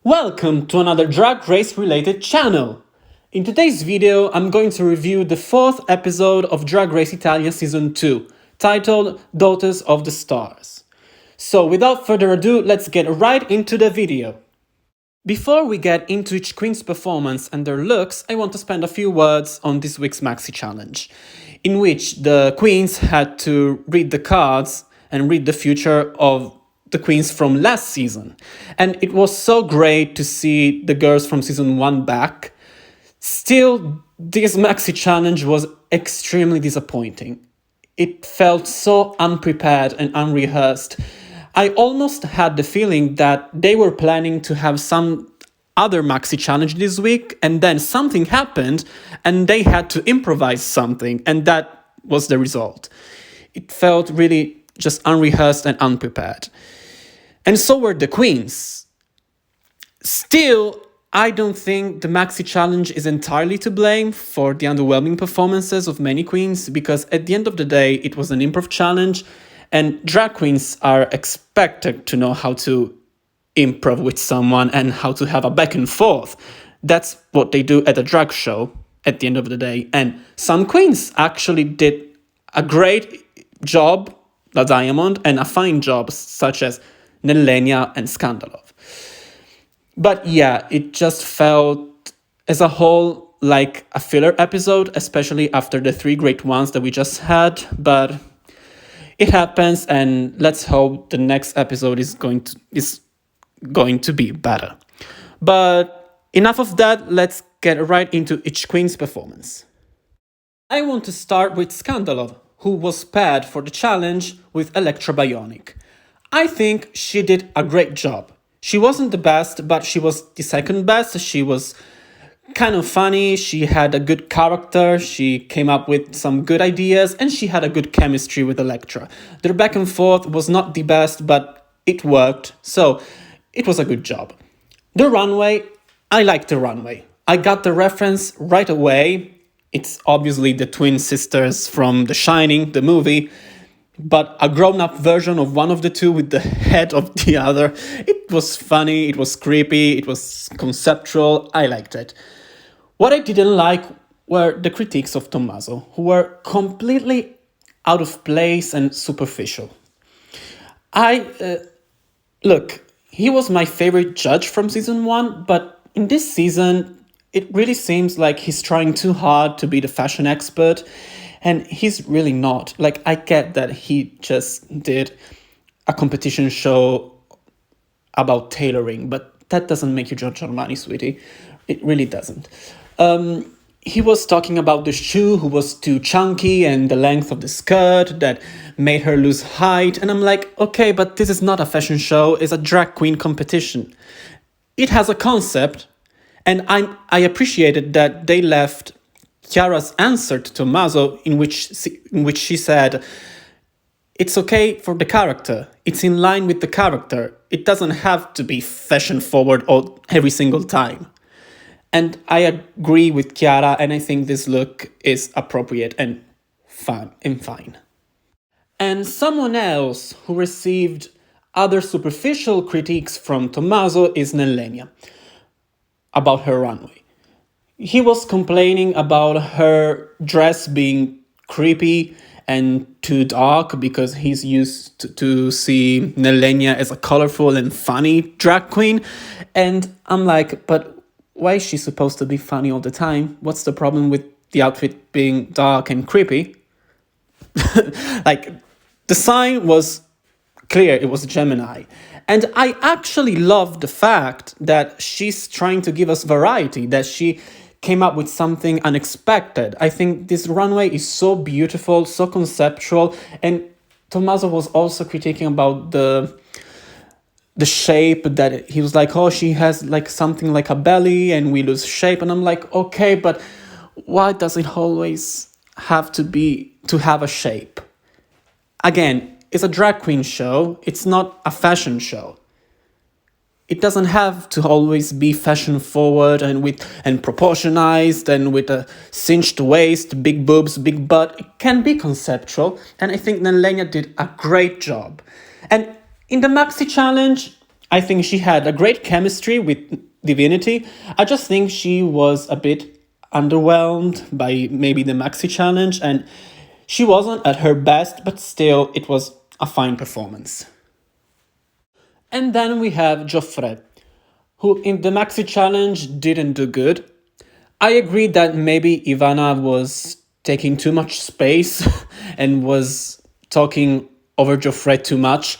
Welcome to another Drag Race related channel! In today's video, I'm going to review the fourth episode of Drag Race Italia Season 2, titled Daughters of the Stars. So without further ado, let's get right into the video. Before we get into each queen's performance and their looks, I want to spend a few words on this week's Maxi challenge, in which the queens had to read the cards and read the future of the queens from last season. And it was so great to see the girls from season 1 back. Still, this Maxi challenge was extremely disappointing. It felt so unprepared and unrehearsed. I almost had the feeling that they were planning to have some other Maxi challenge this week, and then something happened and they had to improvise something, and that was the result. It felt really just unrehearsed and unprepared. And so were the queens. Still, I don't think the Maxi challenge is entirely to blame for the underwhelming performances of many queens, because at the end of the day, it was an improv challenge, and drag queens are expected to know how to improv with someone and how to have a back and forth. That's what they do at a drag show at the end of the day. And some queens actually did a great job, La Diamond, and a fine job, such as Nelenia and Skandalov. But yeah, it just felt as a whole like a filler episode, especially after the 3 great ones that we just had. But it happens, and let's hope the next episode is going to be better. But enough of that, let's get right into each queen's performance. I want to start with Skandalov, who was paired for the challenge with Electra Bionic. I think she did a great job. She wasn't the best, but she was the second best. She was kind of funny, she had a good character, she came up with some good ideas, and she had a good chemistry with Electra. Their back and forth was not the best, but it worked, so it was a good job. The runway, I liked the runway. I got the reference right away. It's obviously the twin sisters from The Shining, the movie, but a grown-up version of one of the two with the head of the other. It was funny, it was creepy, it was conceptual, I liked it. What I didn't like were the critiques of Tommaso, who were completely out of place and superficial. Look, he was my favorite judge from season 1, but in this season, it really seems like he's trying too hard to be the fashion expert, and he's really not. Like, I get that he just did a competition show about tailoring, but that doesn't make you Giorgio Armani, sweetie. It really doesn't. He was talking about the shoe who was too chunky and the length of the skirt that made her lose height. And I'm like, okay, but this is not a fashion show, it's a drag queen competition. It has a concept, and I appreciated that they left Chiara's answer to Tommaso in which she said, it's okay for the character, it's in line with the character, it doesn't have to be fashion forward every single time. And I agree with Chiara, and I think this look is appropriate and fun and fine. And someone else who received other superficial critiques from Tommaso is Nelenia about her runway. He was complaining about her dress being creepy and too dark because he's used to see Nelenia as a colorful and funny drag queen. And I'm like, but why is she supposed to be funny all the time? What's the problem with the outfit being dark and creepy? Like, the sign was clear, it was Gemini. And I actually love the fact that she's trying to give us variety, that she came up with something unexpected. I think this runway is so beautiful, so conceptual, and Tommaso was also critiquing about the shape, that he was like, oh, she has like something like a belly and we lose shape. And I'm like, okay, but why does it always have to have a shape? Again, it's a drag queen show, it's not a fashion show. It doesn't have to always be fashion forward and proportionized and with a cinched waist, big boobs, big butt. It can be conceptual, and I think Nelenia did a great job. And in the Maxi challenge, I think she had a great chemistry with Divinity. I just think she was a bit underwhelmed by maybe the Maxi challenge, and she wasn't at her best, but still, it was a fine performance. And then we have Geoffrey, who in the Maxi challenge didn't do good. I agree that maybe Ivana was taking too much space and was talking over Geoffrey too much.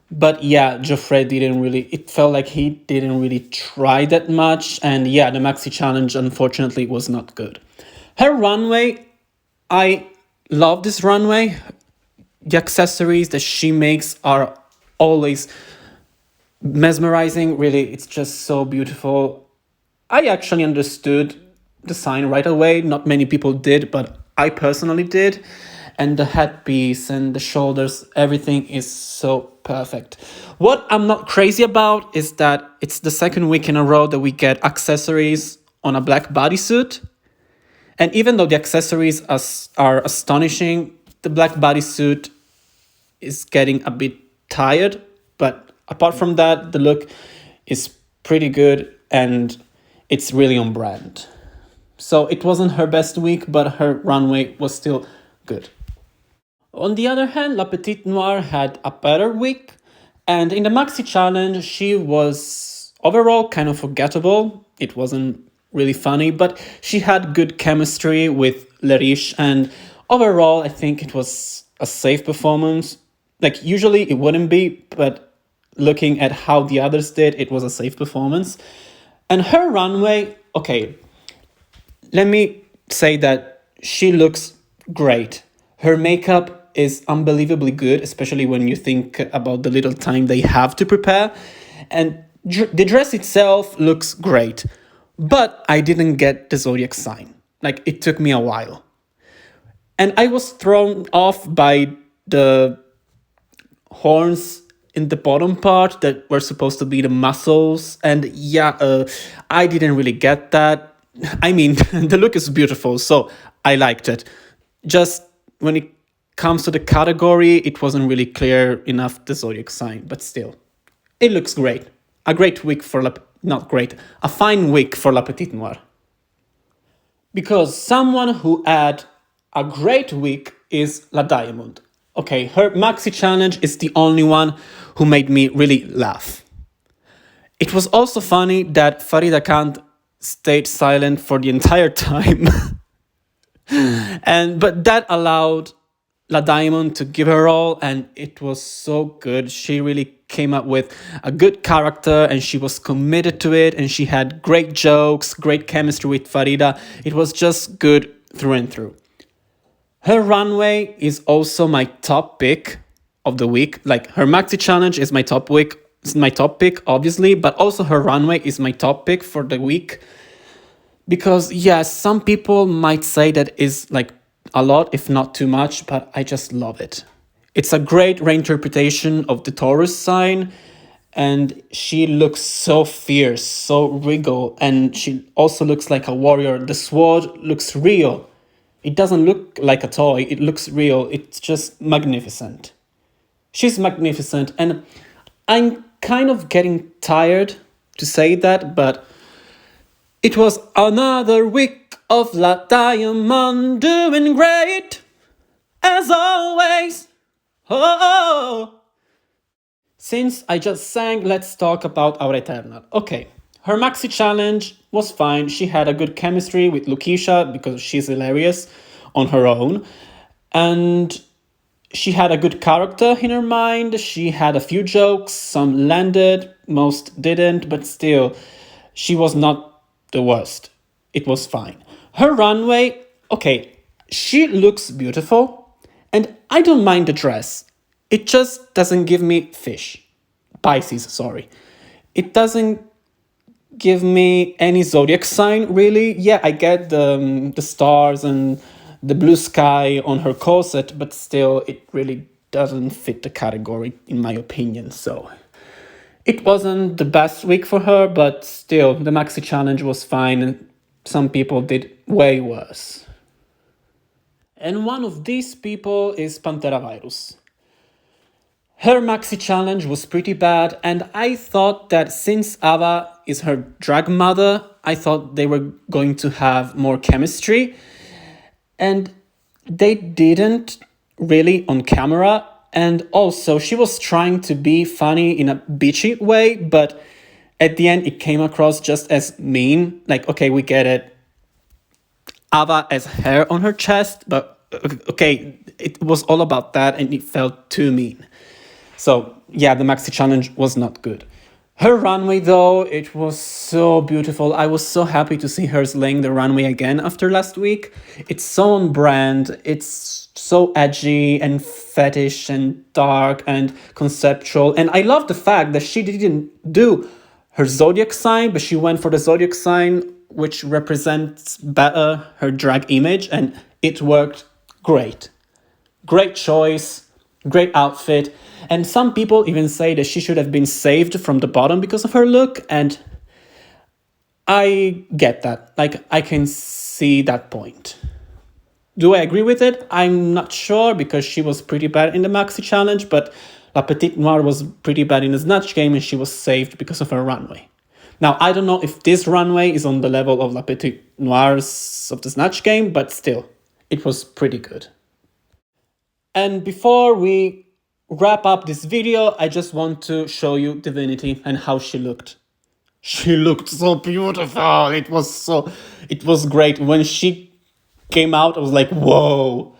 But yeah, Geoffrey didn't really, it felt like he didn't really try that much. And yeah, the Maxi challenge unfortunately was not good. Her runway, I love this runway. The accessories that she makes are always mesmerizing. Really, it's just so beautiful. I actually understood the sign right away. Not many people did, but I personally did. And the headpiece and the shoulders, everything is so perfect. What I'm not crazy about is that it's the second week in a row that we get accessories on a black bodysuit. And even though the accessories are astonishing, the black bodysuit is getting a bit tired. But apart from that, the look is pretty good and it's really on brand. So it wasn't her best week, but her runway was still good. On the other hand, La Petite Noire had a better week, and in the Maxi Challenge, she was overall kind of forgettable. It wasn't really funny, but she had good chemistry with Le Riche, and overall, I think it was a safe performance. Like, usually it wouldn't be, but looking at how the others did, it was a safe performance. And her runway, okay, let me say that she looks great. Her makeup is unbelievably good, especially when you think about the little time they have to prepare. And the dress itself looks great. But I didn't get the zodiac sign. Like, it took me a while. And I was thrown off by the horns in the bottom part that were supposed to be the muscles. And yeah, I didn't really get that. I mean, the look is beautiful, so I liked it. Just when it comes to the category, it wasn't really clear enough the zodiac sign, but still, it looks great. A great week for not great, a fine week for La Petite Noire. Because someone who had a great week is La Diamond. Okay, her Maxi challenge is the only one who made me really laugh. It was also funny that Farida Khan stayed silent for the entire time. But that allowed La Diamond to give her all, and it was so good. She really came up with a good character and she was committed to it, and she had great jokes, great chemistry with Farida. It was just good through and through. Her runway is also my top pick of the week. Like, her Maxi challenge is my top pick, obviously, but also her runway is my top pick for the week. Because yes, some people might say that is like a lot, if not too much, but I just love it. It's a great reinterpretation of the Taurus sign, and she looks so fierce, so regal, and she also looks like a warrior. The sword looks real. It doesn't look like a toy, it looks real. It's just magnificent. She's magnificent, and I'm kind of getting tired to say that, but it was another week of La Diamond doing great, as always. Oh. Since I just sang, let's talk about our Eternal. Okay, her Maxi challenge was fine. She had a good chemistry with Luckiest because she's hilarious on her own. And she had a good character in her mind. She had a few jokes. Some landed, most didn't. But still, she was not the worst. It was fine. Her runway, okay, she looks beautiful. And I don't mind the dress. It just doesn't give me Pisces, sorry. It doesn't give me any zodiac sign, really. Yeah, I get the stars and the blue sky on her corset, but still, it really doesn't fit the category, in my opinion. So it wasn't the best week for her, but still, the Maxi challenge was fine, and some people did way worse. And one of these people is Pantera Virus. Her Maxi challenge was pretty bad, and I thought that since Ava is her drag mother, I thought they were going to have more chemistry, and they didn't really on camera. And also, she was trying to be funny in a bitchy way, but at the end, it came across just as mean. Like, okay, we get it. Ava has hair on her chest, but okay, it was all about that, and it felt too mean. So yeah, the Maxi challenge was not good. Her runway though, it was so beautiful. I was so happy to see her slaying the runway again after last week. It's so on brand, it's so edgy and fetish and dark and conceptual. And I love the fact that she didn't do her zodiac sign, but she went for the zodiac sign, which represents better her drag image, and it worked great. Great choice, great outfit. And some people even say that she should have been saved from the bottom because of her look, and I get that. Like, I can see that point. Do I agree with it? I'm not sure, because she was pretty bad in the Maxi challenge, but La Petite Noire was pretty bad in the Snatch game, and she was saved because of her runway. Now, I don't know if this runway is on the level of La Petite Noire's of the Snatch game, but still, it was pretty good. And before we wrap up this video, I just want to show you Divinity and how she looked. She looked so beautiful. It was great. When she came out, I was like, whoa,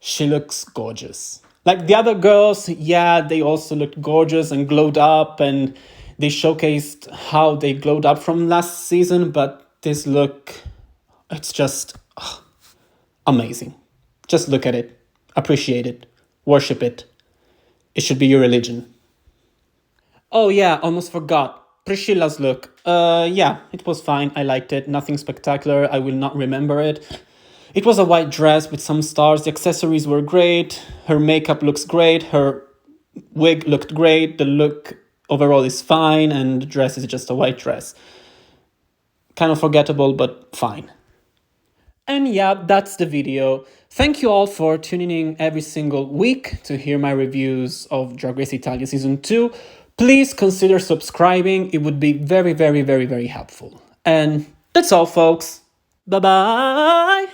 she looks gorgeous. Like the other girls, yeah, they also looked gorgeous and glowed up, and they showcased how they glowed up from last season, but this look, it's just amazing. Just look at it, appreciate it, worship it. It should be your religion. Oh yeah, almost forgot. Priscilla's look. Yeah, it was fine. I liked it. Nothing spectacular. I will not remember it. It was a white dress with some stars. The accessories were great. Her makeup looks great. Her wig looked great. The look overall is fine. And the dress is just a white dress. Kind of forgettable, but fine. And yeah, that's the video. Thank you all for tuning in every single week to hear my reviews of Drag Race Italia Season 2. Please consider subscribing. It would be very, very, very, very helpful. And that's all, folks. Bye-bye!